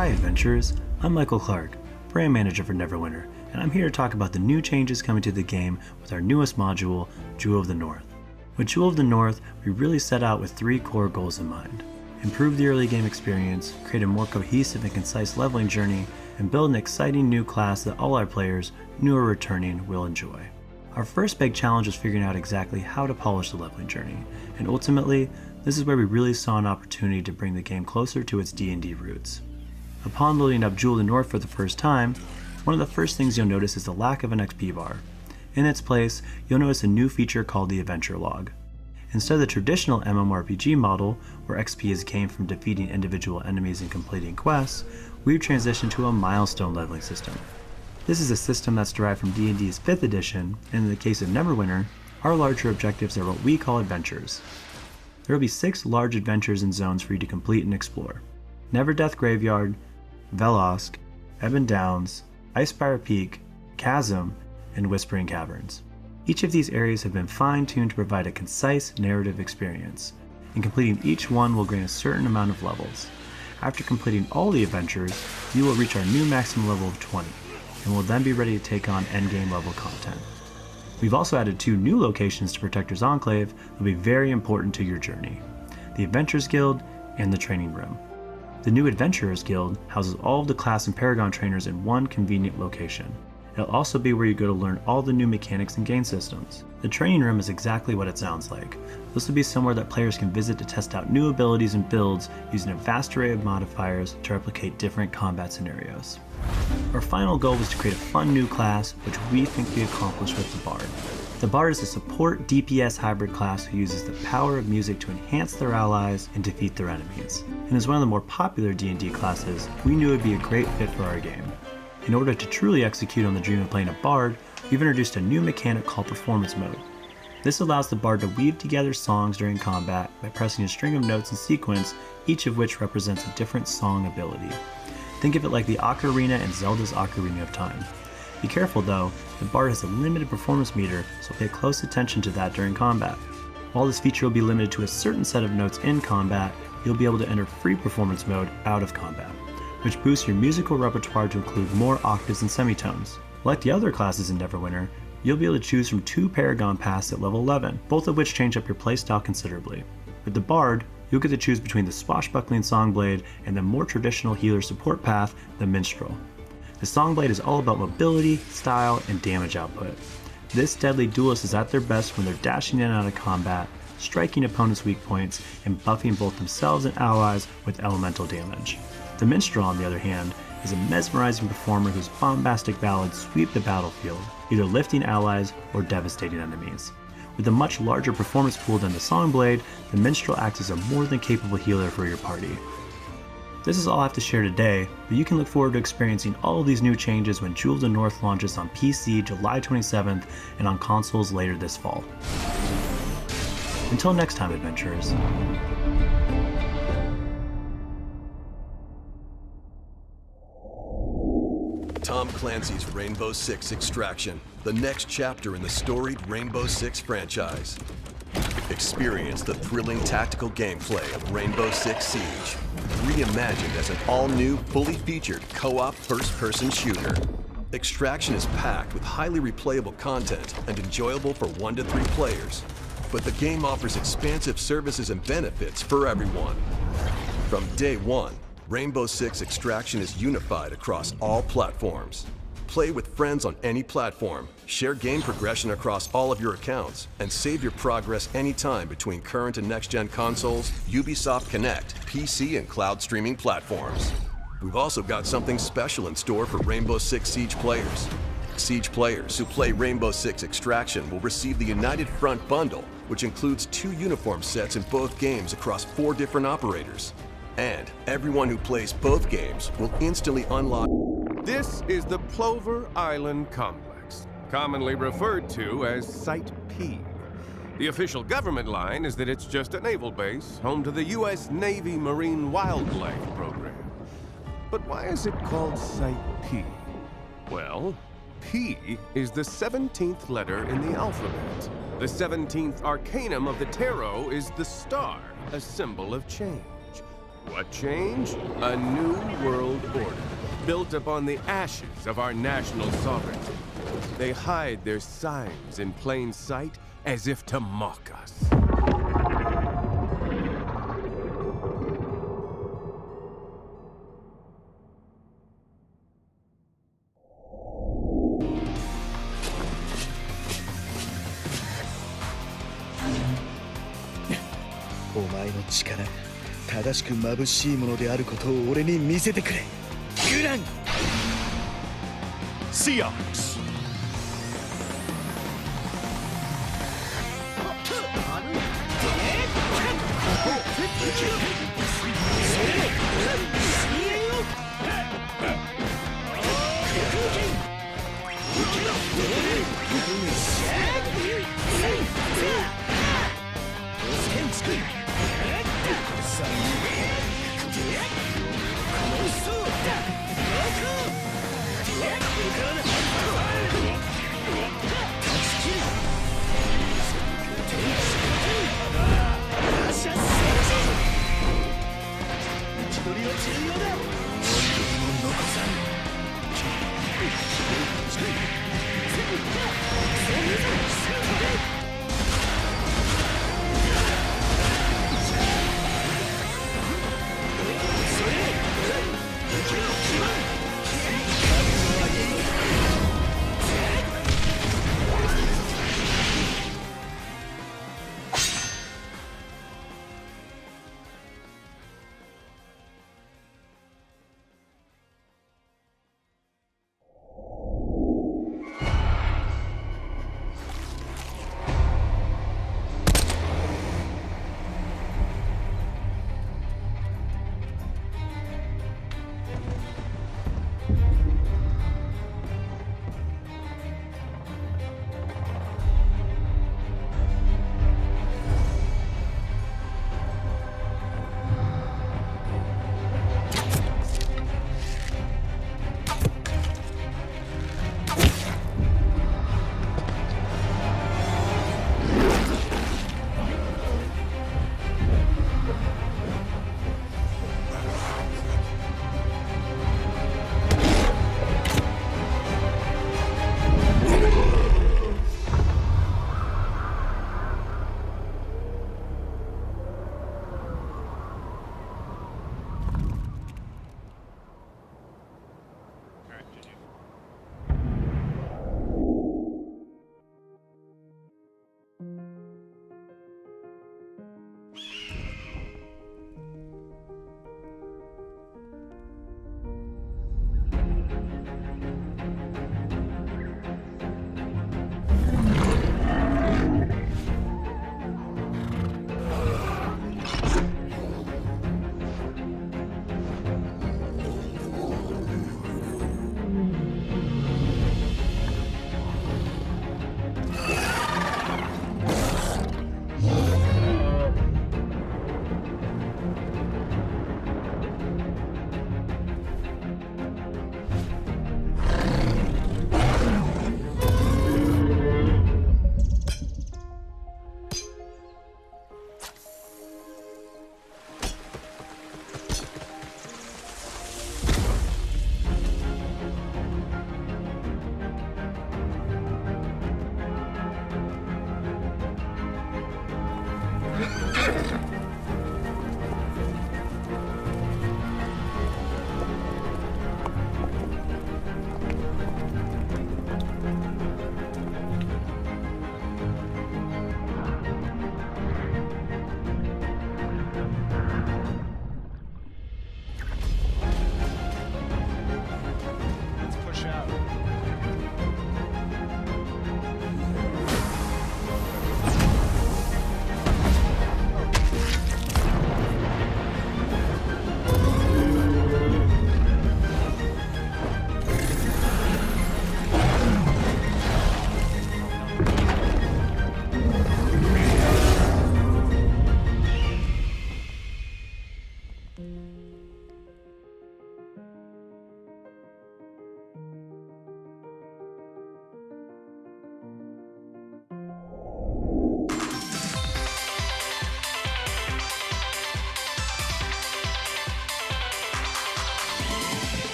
Hi adventurers, I'm Michael Clark, brand manager for Neverwinter, and I'm here to talk about the new changes coming to the game with our newest module, Jewel of the North. With Jewel of the North, we really set out with 3 core goals in mind. Improve the early game experience, create a more cohesive and concise leveling journey, and build an exciting new class that all our players, new or returning, will enjoy. Our first big challenge was figuring out exactly how to polish the leveling journey, and ultimately, this is where we really saw an opportunity to bring the game closer to its D&D roots. Upon loading up Jewel of the North for the first time, one of the first things you'll notice is the lack of an XP bar. In its place, you'll notice a new feature called the Adventure Log. Instead of the traditional MMORPG model, where XP is gained from defeating individual enemies and completing quests, we've transitioned to a milestone leveling system. This is a system that's derived from D&D's 5th edition, and in the case of Neverwinter, our larger objectives are what we call adventures. There will be 6 large adventures and zones for you to complete and explore. Neverdeath Graveyard, Velosk, Ebon Downs, Icespire Peak, Chasm, and Whispering Caverns. Each of these areas have been fine-tuned to provide a concise narrative experience, and completing each one will gain a certain amount of levels. After completing all the adventures, you will reach our new maximum level of 20, and will then be ready to take on endgame level content. We've also added 2 new locations to Protector's Enclave that will be very important to your journey: the Adventurers Guild and the Training Room. The new Adventurers Guild houses all of the class and Paragon trainers in one convenient location. It'll also be where you go to learn all the new mechanics and game systems. The Training Room is exactly what it sounds like. This will be somewhere that players can visit to test out new abilities and builds using a vast array of modifiers to replicate different combat scenarios. Our final goal was to create a fun new class, which we think we accomplished with the Bard. The Bard is a support DPS hybrid class who uses the power of music to enhance their allies and defeat their enemies. And as one of the more popular D&D classes, we knew it would be a great fit for our game. In order to truly execute on the dream of playing a Bard, we've introduced a new mechanic called Performance Mode. This allows the Bard to weave together songs during combat by pressing a string of notes in sequence, each of which represents a different song ability. Think of it like the Ocarina and Zelda's Ocarina of Time. Be careful though, the Bard has a limited performance meter, so pay close attention to that during combat. While this feature will be limited to a certain set of notes in combat, you'll be able to enter free performance mode out of combat, which boosts your musical repertoire to include more octaves and semitones. Like the other classes in Neverwinter, you'll be able to choose from 2 Paragon Paths at level 11, both of which change up your playstyle considerably. With the Bard, you'll get to choose between the Swashbuckling Songblade and the more traditional healer support path, the Minstrel. The Songblade is all about mobility, style, and damage output. This deadly duelist is at their best when they're dashing in and out of combat, striking opponents' weak points, and buffing both themselves and allies with elemental damage. The Minstrel, on the other hand, is a mesmerizing performer whose bombastic ballads sweep the battlefield, either lifting allies or devastating enemies. With a much larger performance pool than the Songblade, the Minstrel acts as a more than capable healer for your party. This is all I have to share today, but you can look forward to experiencing all of these new changes when Jewel of the North launches on PC July 27th and on consoles later this fall. Until next time, adventurers. Tom Clancy's Rainbow Six Extraction, the next chapter in the storied Rainbow Six franchise. Experience the thrilling tactical gameplay of Rainbow Six Siege, reimagined as an all-new, fully featured co-op first-person shooter. Extraction is packed with highly replayable content and enjoyable for 1 to 3 players, but the game offers expansive services and benefits for everyone. From day one, Rainbow Six Extraction is unified across all platforms. Play with friends on any platform, share game progression across all of your accounts, and save your progress anytime between current and next-gen consoles, Ubisoft Connect, PC, and cloud streaming platforms. We've also got something special in store for Rainbow Six Siege players. Siege players who play Rainbow Six Extraction will receive the United Front Bundle, which includes 2 uniform sets in both games across 4 different operators. And everyone who plays both games will instantly unlock. This is the Plover Island Complex, commonly referred to as Site P. The official government line is that it's just a naval base home to the U.S. Navy Marine Wildlife Program. But why is it called Site P? Well, P is the 17th letter in the alphabet. The 17th arcanum of the tarot is the star, a symbol of change. What change? A new world order, built upon the ashes of our national sovereignty. They hide their signs in plain sight as if to mock us. O前の力、正しく眩しいものであることを俺に見せてくれ。グラン。Seox.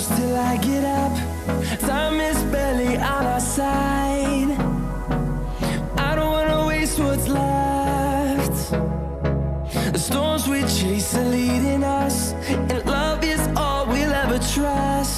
close till I get up. Time is barely on our side. I don't wanna waste what's left. The storms we chase are leading us, and love is all we'll ever trust.